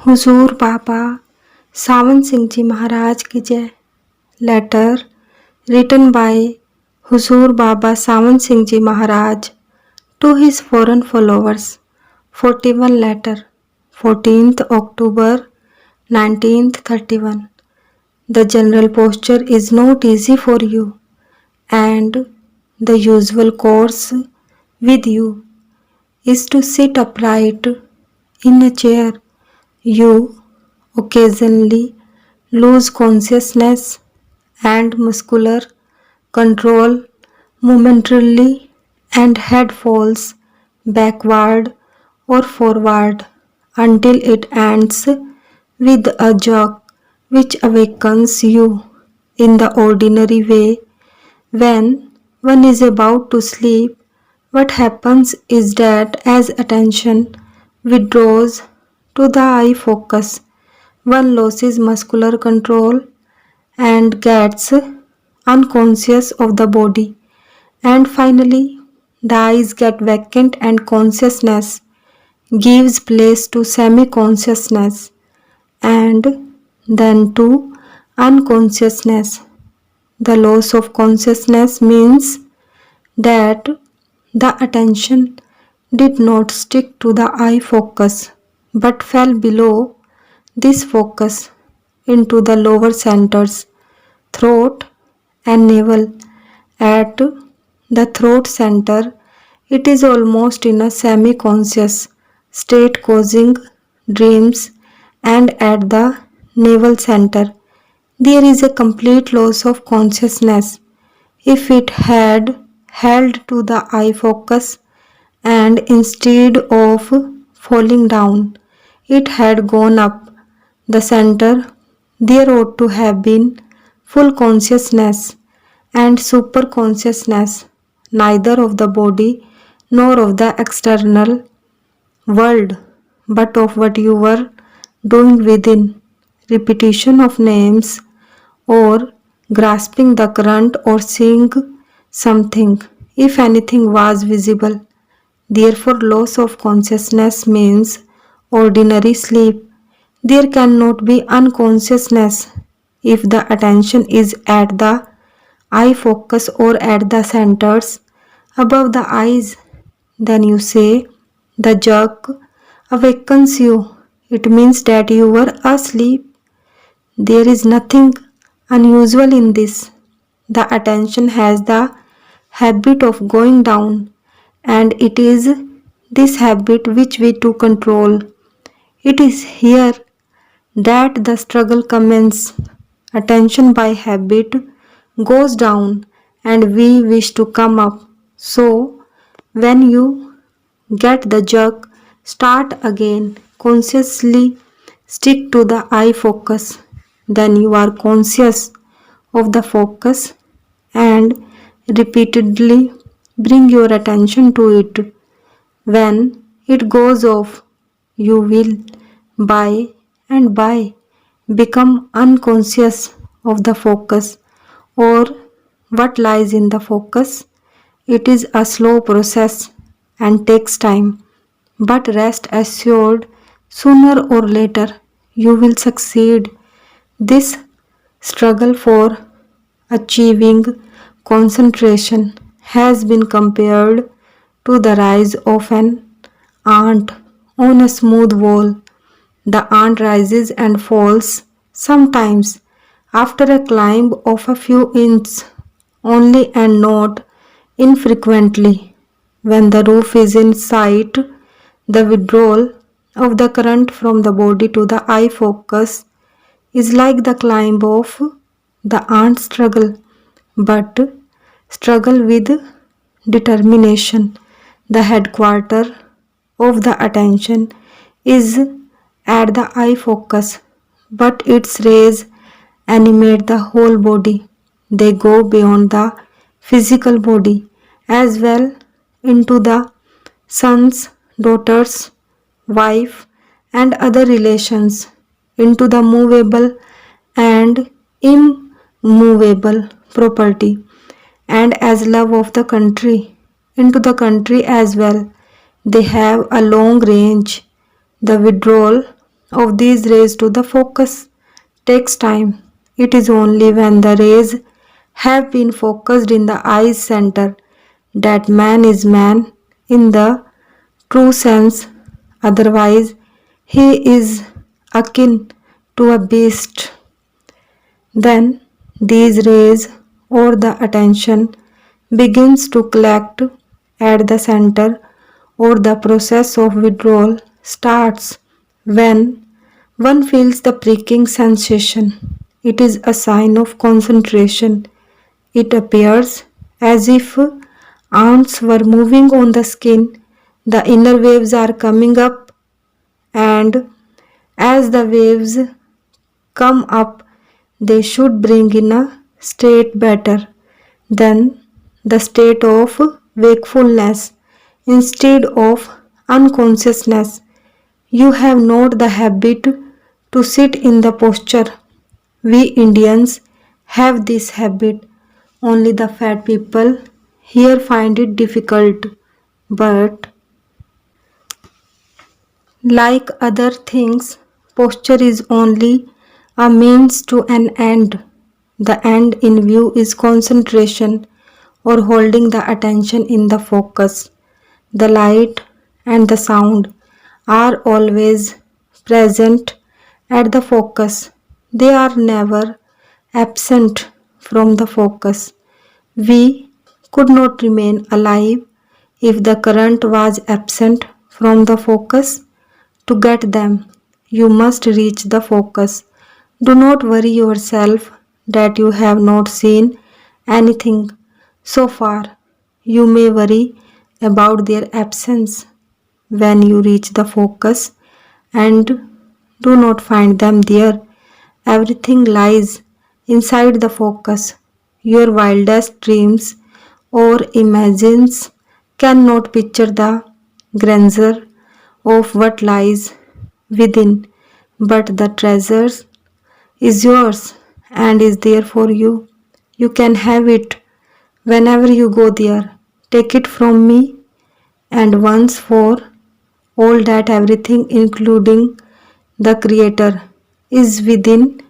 हुजूर बाबा सावन सिंह जी महाराज की जय। Letter written by Hazur Baba Sawan Singh ji Maharaj to his foreign followers. 41 letter 14th October 1931. The general posture is not easy for you, and the usual course with you is to sit upright in a chair. You occasionally lose consciousness and muscular control momentarily, and head falls backward or forward until it ends with a jerk which awakens you in the ordinary way. When one is about to sleep, what happens is that as attention withdraws to the eye focus, one loses muscular control and gets unconscious of the body, and finally the eyes get vacant and consciousness gives place to semi-consciousness and then to unconsciousness. The loss of consciousness means that the attention did not stick to the eye focus but fell below this focus into the lower centers, throat and navel. At the throat center, it is almost in a semi-conscious state causing dreams, and at the navel center, there is a complete loss of consciousness. If it had held to the eye focus and instead of falling down, it had gone up the center, there ought to have been full consciousness and super consciousness, neither of the body nor of the external world, but of what you were doing within. Repetition of names or grasping the current or seeing something, if anything, was visible. Therefore, loss of consciousness means ordinary sleep. There cannot be unconsciousness if the attention is at the eye focus or at the centers above the eyes. Then you say, the jerk awakens you. It means that you were asleep. There is nothing unusual in this. The attention has the habit of going down, and it is this habit which we to control. It is here that the struggle commences. Attention by habit goes down and we wish to come up. So, when you get the jerk, start again. Consciously stick to the eye focus. Then you are conscious of the focus and repeatedly bring your attention to it. When it goes off, you will by and by become unconscious of the focus or what lies in the focus. It is a slow process and takes time, but rest assured, sooner or later you will succeed. This struggle for achieving concentration has been compared to the rise of an ant on a smooth wall. The ant rises and falls sometimes after a climb of a few inches only, and not infrequently when the roof is in sight. The withdrawal of the current from the body to the eye focus is like the climb of the ant struggle, but struggle with determination. The headquarter of the attention is at the eye focus, but its rays animate the whole body. They go beyond the physical body as well into the sons, daughters, wife, and other relations, into the movable and immovable property, and as love of the country, into the country as well. They have a long range. The withdrawal of these rays to the focus takes time. It is only when the rays have been focused in the eye's center that man is man in the true sense. Otherwise, he is akin to a beast. Then these rays or the attention begins to collect at the center or the process of withdrawal starts when one feels the pricking sensation. It is a sign of concentration. It appears as if ants were moving on the skin. The inner waves are coming up, and as the waves come up, they should bring in a state better than the state of wakefulness instead of unconsciousness. You have not the habit to sit in the posture. We Indians have this habit. Only the fat people here find it difficult. But like other things, posture is only a means to an end. The end in view is concentration or holding the attention in the focus. The light and the sound are always present at the focus. They are never absent from the focus. We could not remain alive if the current was absent from the focus. To get them, you must reach the focus. Do not worry yourself that you have not seen anything so far. You may worry about their absence when you reach the focus and do not find them there. Everything lies inside the focus. Your wildest dreams or imagines cannot picture the grandeur of what lies within, but the treasure is yours and is there for you. You can have it whenever you go there. Take it from me, and once for all that everything, including the Creator, is within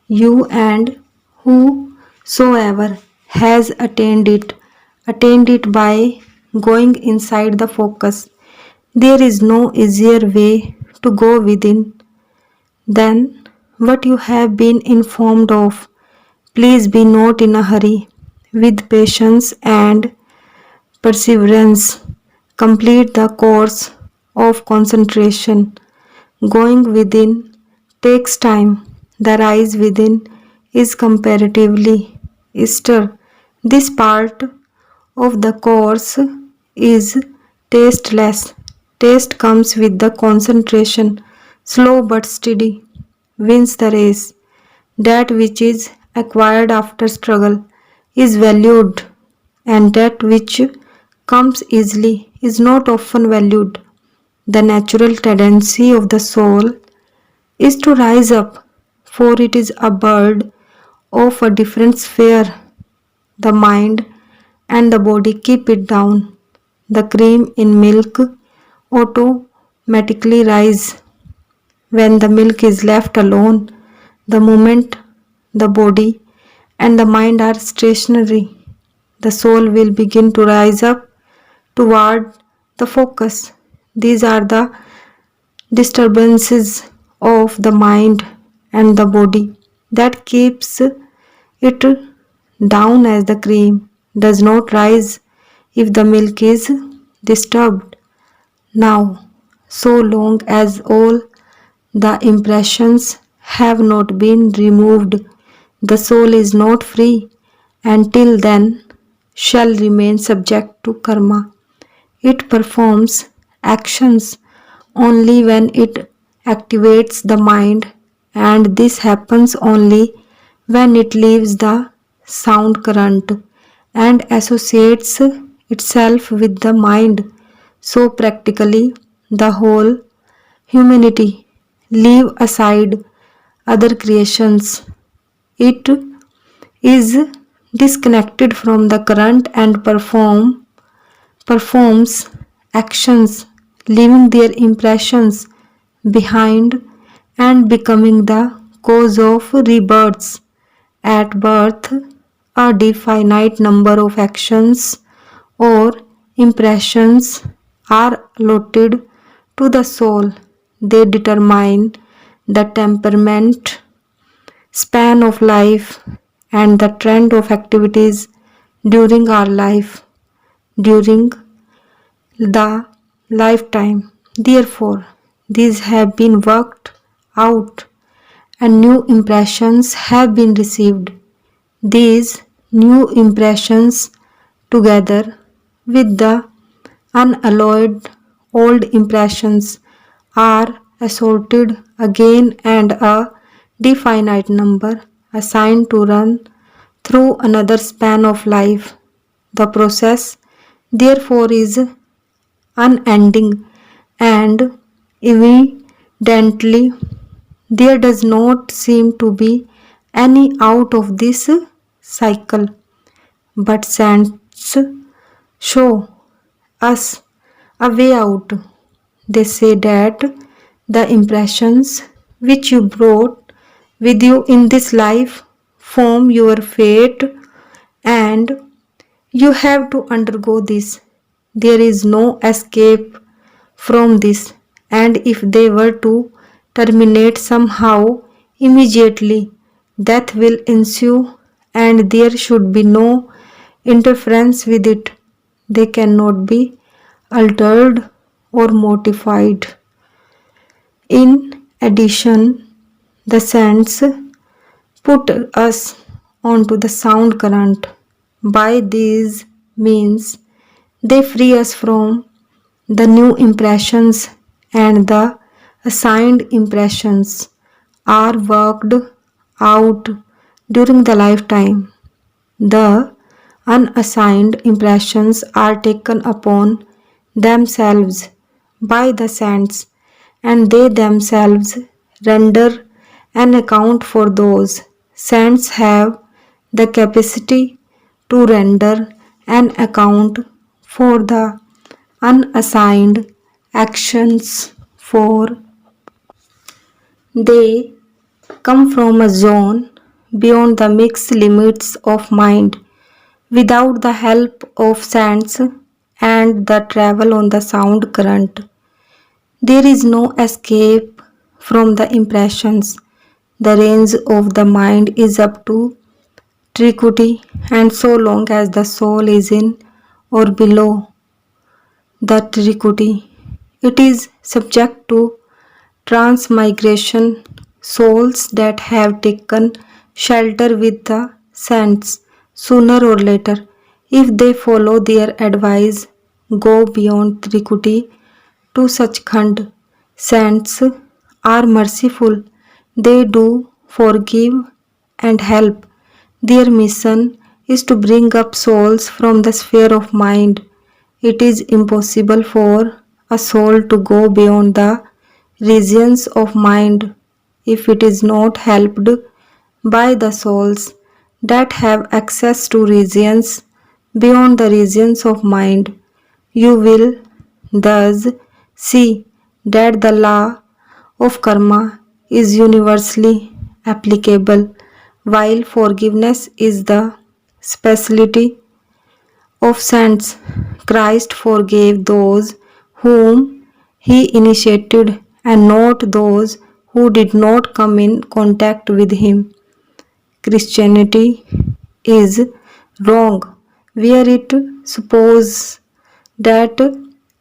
you, and whosoever has attained it by going inside the focus. There is no easier way to go within than what you have been informed of. Please be not in a hurry. With patience and perseverance, complete the course of concentration. Going within takes time. The rise within is comparatively easier. This part of the course is tasteless. Taste comes with the concentration. Slow but steady wins the race. That which is acquired after struggle is valued, and that which comes easily is not often valued. The natural tendency of the soul is to rise up, for it is a bird of a different sphere. The mind and the body keep it down. The cream in milk automatically rise when the milk is left alone. The moment the body and the mind are stationary, the soul will begin to rise up toward the focus. These are the disturbances of the mind and the body that keeps it down, as the cream does not rise if the milk is disturbed. Now, so long as all the impressions have not been removed, the soul is not free, and till then shall remain subject to karma. It performs actions only when it activates the mind, and this happens only when it leaves the sound current and associates itself with the mind. So practically, the whole humanity leave aside other creations. It is disconnected from the current and performs actions, leaving their impressions behind and becoming the cause of rebirths. At birth, a definite number of actions or impressions are allotted to the soul. They determine the temperament, span of life, and the trend of activities during our life, during the lifetime. Therefore, these have been worked out and new impressions have been received. These new impressions, together with the unalloyed old impressions, are assorted again and a definite number assigned to run through another span of life. The process, therefore, is unending and evidently there does not seem to be any out of this cycle, but saints show us a way out. They say that the impressions which you brought with you in this life form your fate and you have to undergo this. There is no escape from this, and if they were to terminate somehow, immediately death will ensue, and there should be no interference with it. They cannot be altered or modified. In addition, the saints put us onto the sound current. By these means, they free us from the new impressions and the assigned impressions are worked out during the lifetime. The unassigned impressions are taken upon themselves by the saints and they themselves render an account for those. Saints have the capacity to render an account for the unassigned actions, for they come from a zone beyond the mixed limits of mind. Without the help of saints and the travel on the sound current, there is no escape from the impressions. The range of the mind is up to triquity, and so long as the soul is in or below the triquity, it is subject to transmigration. Souls that have taken shelter with the saints sooner or later, if they follow their advice, go beyond triquity to such khand. Saints are merciful. They do forgive and help. Their mission is to bring up souls from the sphere of mind. It is impossible for a soul to go beyond the regions of mind if it is not helped by the souls that have access to regions beyond the regions of mind. You will thus see that the law of karma is universally applicable, while forgiveness is the specialty of saints. Christ forgave those whom he initiated and not those who did not come in contact with him. Christianity is wrong where it supposes that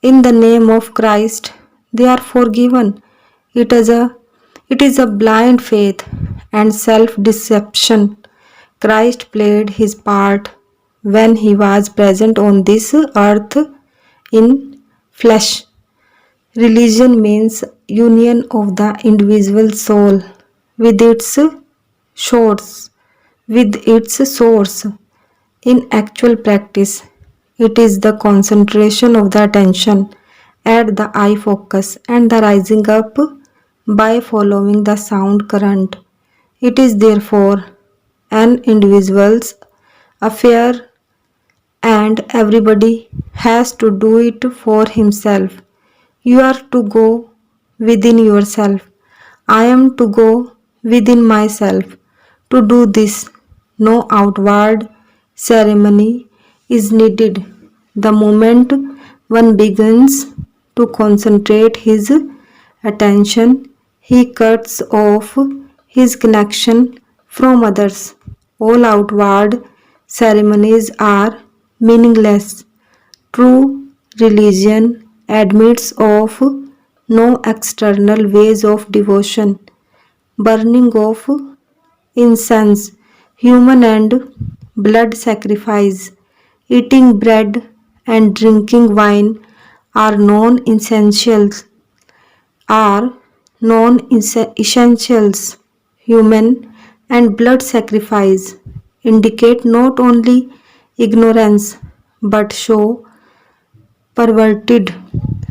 in the name of Christ they are forgiven. It is a it is a blind faith and self-deception. Christ played his part when he was present on this earth in flesh. Religion means union of the individual soul with its source, with its source. In actual practice, it is the concentration of the attention at the eye focus and the rising up by following the sound current. It is therefore an individual's affair and everybody has to do it for himself. You are to go within yourself. I am to go within myself to do this. No outward ceremony is needed. The moment one begins to concentrate his attention, he cuts off his connection from others. All outward ceremonies are meaningless. True religion admits of no external ways of devotion. Burning of incense, human and blood sacrifice, eating bread and drinking wine are are non-essentials. Human and blood sacrifice indicate not only ignorance but show perverted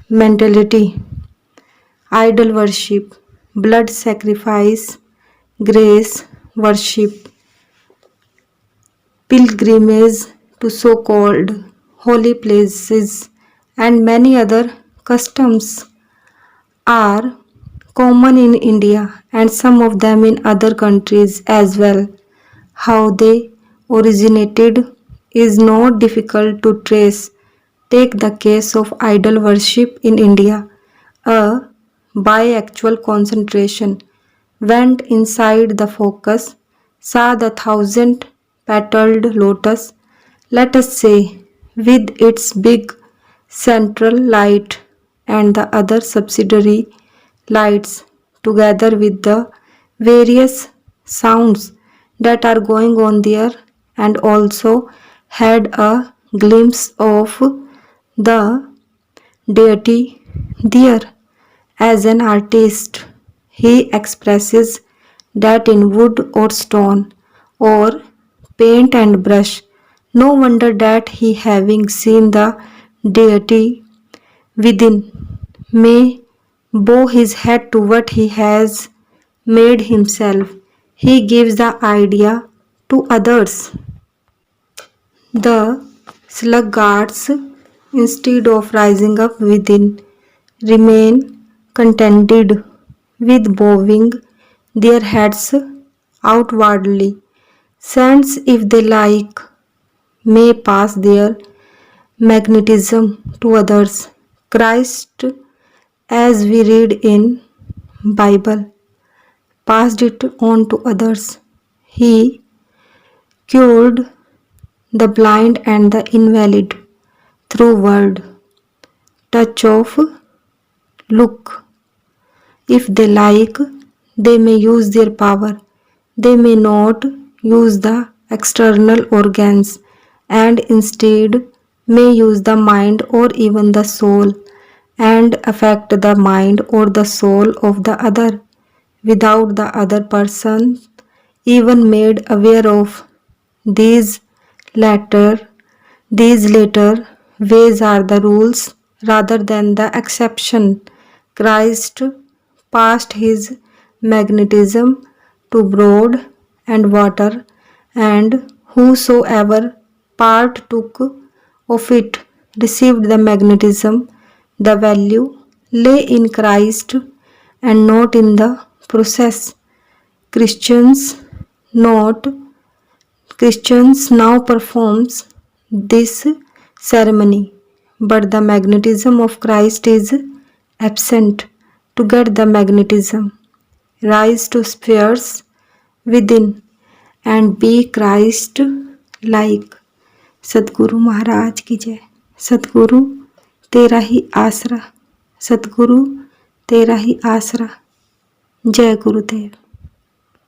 mentality, idol worship, blood sacrifice, grace worship, pilgrimage to so called holy places, and many other customs are common in India and some of them in other countries as well. How they originated is not difficult to trace. Take the case of idol worship in India. A by actual concentration went inside the focus, saw the thousand petaled lotus, let us say, with its big central light and the other subsidiary lights, together with the various sounds that are going on there, and also had a glimpse of the deity there. As an artist, he expresses that in wood or stone or paint and brush. No wonder that he, having seen the deity within, may bow his head to what he has made himself. He gives the idea to others. The sluggards, instead of rising up within, remain contented with bowing their heads outwardly. Saints, if they like, may pass their magnetism to others. Christ, as we read in Bible, passed it on to others. He cured the blind and the invalid through word, touch of look. If they like, they may use their power. They may not use the external organs and instead may use the mind or even the soul and affect the mind or the soul of the other without the other person even made aware of. These latter these later ways are the rules rather than the exception. Christ passed his magnetism to bread and water, and whosoever partook of it received the magnetism. The value lay in Christ and not in the process. Christians not Christians now performs this ceremony, but the magnetism of Christ is absent. To get the magnetism, rise to spheres within and be Christ like. सतगुरु महाराज की जय. सतगुरु तेरा ही आसरा. सतगुरु तेरा ही आसरा. जय गुरुदेव.